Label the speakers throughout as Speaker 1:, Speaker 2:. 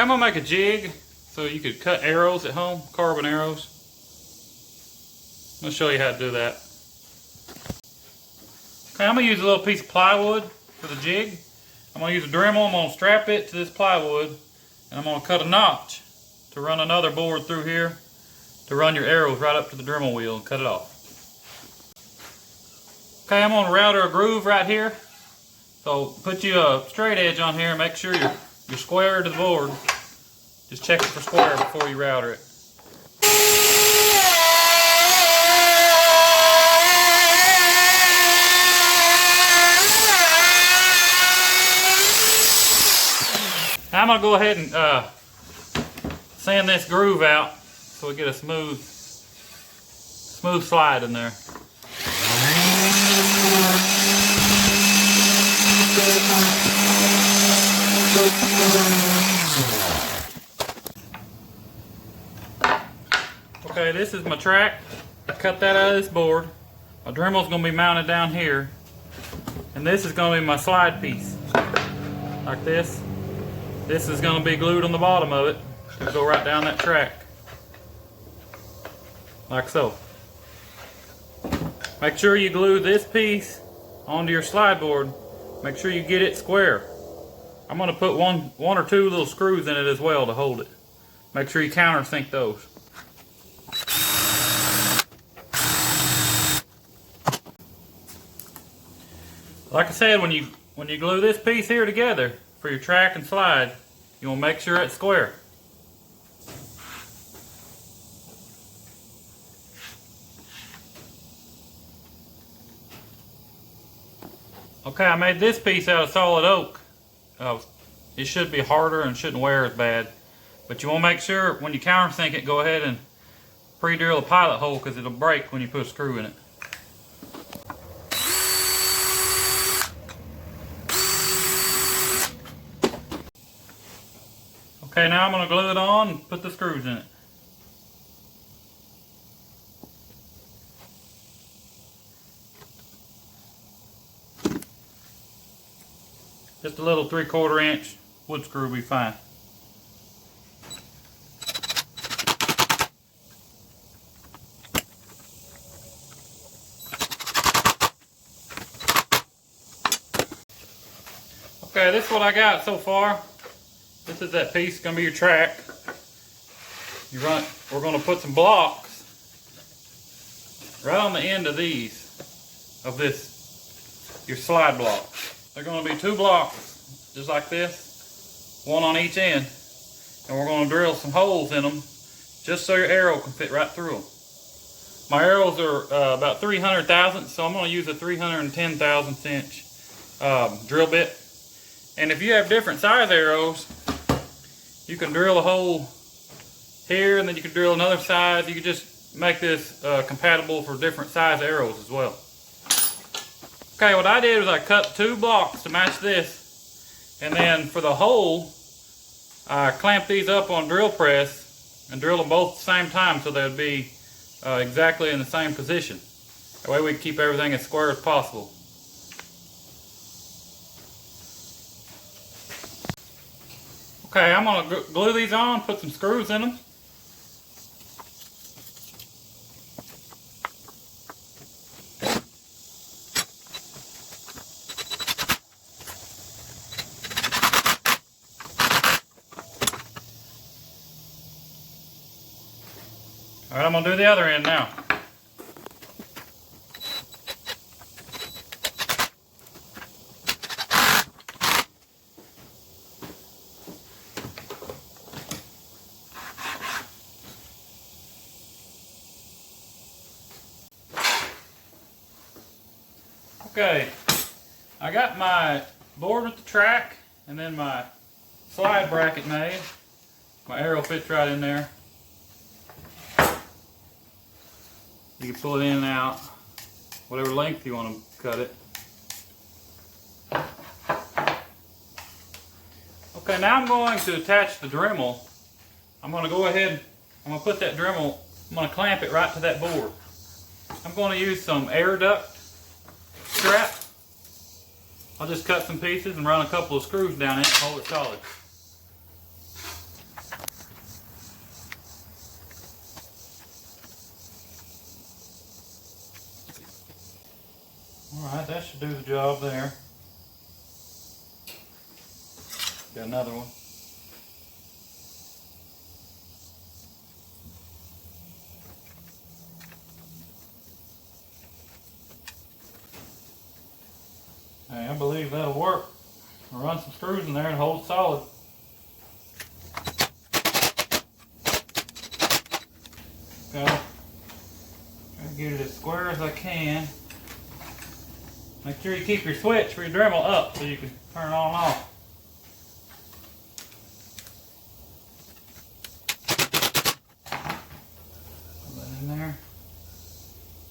Speaker 1: Okay, I'm gonna make a jig so you could cut arrows at home, carbon arrows. I'm gonna show you how to do that. Okay, I'm gonna use a little piece of plywood for the jig. I'm gonna use a Dremel. I'm gonna strap it to this plywood, and I'm gonna cut a notch to run another board through here to run your arrows right up to the Dremel wheel and cut it off. Okay, I'm gonna router a groove right here. So put you a straight edge on here and make sure you're square to the board. Just check it for square before you router it. Now I'm going to go ahead and sand this groove out so we get a smooth slide in there. Okay, this is my track. I cut that out of this board. My Dremel's going to be mounted down here. And this is going to be my slide piece. Like this. This is going to be glued on the bottom of it. It'll go right down that track. Like so. Make sure you glue this piece onto your slide board. Make sure you get it square. I'm going to put one or two little screws in it as well to hold it. Make sure you countersink those. Like I said, when you glue this piece here together for your track and slide, you want to make sure it's square. Okay, I made this piece out of solid oak. It should be harder and shouldn't wear as bad. But you want to make sure when you countersink it, go ahead and pre-drill a pilot hole because it'll break when you put a screw in it. Okay, now I'm going to glue it on and put the screws in it. Just a little 3/4 inch wood screw will be fine. Okay, this is what I got so far. This is that piece, going to be your track. We're going to put some blocks right on the end of your slide block. They're going to be 2 blocks, just like this, one on each end. And we're going to drill some holes in them, just so your arrow can fit right through them. My arrows are about 300 thousandths, so I'm going to use a 310 thousandths inch drill bit. And if you have different size arrows, you can drill a hole here, and then you can drill another size. You can just make this compatible for different size arrows as well. Okay, what I did was I cut 2 blocks to match this, and then for the hole, I clamped these up on drill press and drilled them both at the same time so they would be exactly in the same position. That way we can keep everything as square as possible. Okay, I'm going to glue these on, put some screws in them. Alright, I'm going to do the other end now. Okay, I got my board with the track and then my slide bracket made. My arrow fits right in there. You can pull it in and out, whatever length you want to cut it. Okay, now I'm going to attach the Dremel. I'm going to go ahead, I'm going to put that Dremel, I'm going to clamp it right to that board. I'm going to use some air duct strap. I'll just cut some pieces and run a couple of screws down it and hold it solid. Alright, that should do the job there. Got another one. Hey, I believe that'll work. I'll run some screws in there and hold it solid. Okay. Try to get it as square as I can. Make sure you keep your switch for your Dremel up so you can turn it on and off. Put that in there.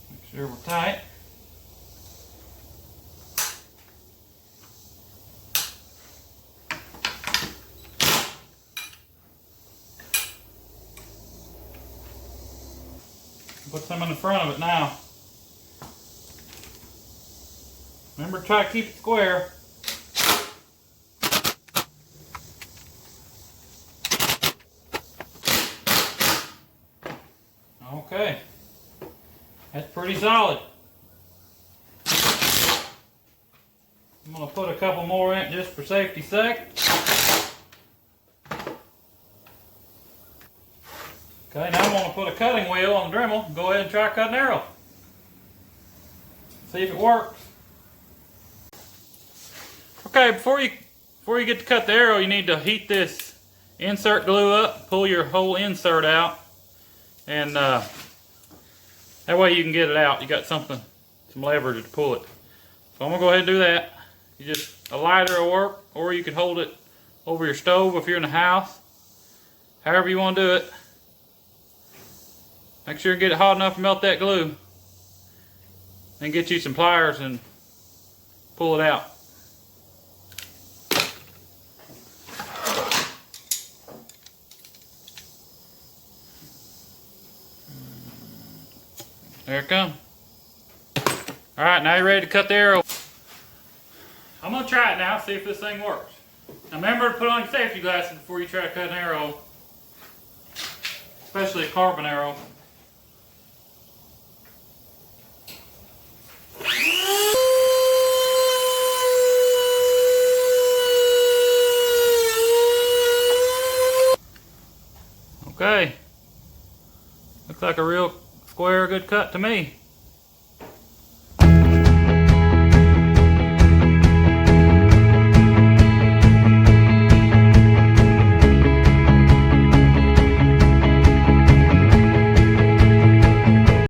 Speaker 1: Make sure we're tight. Put some in the front of it now. Remember to try to keep it square. Okay. That's pretty solid. I'm going to put a couple more in just for safety's sake. Okay, now I'm going to put a cutting wheel on the Dremel. Go ahead and try cutting an arrow. See if it works. Okay, before you get to cut the arrow, you need to heat this insert glue up. Pull your whole insert out, and that way you can get it out. You got some leverage to pull it. So I'm gonna go ahead and do that. A lighter will work, or you could hold it over your stove if you're in the house. However you want to do it. Make sure you get it hot enough to melt that glue. And get you some pliers and pull it out. There it comes. Alright, now you're ready to cut the arrow. I'm going to try it now, see if this thing works. Now remember to put on your safety glasses before you try to cut an arrow. Especially a carbon arrow. Okay. Looks like a real square, good cut to me.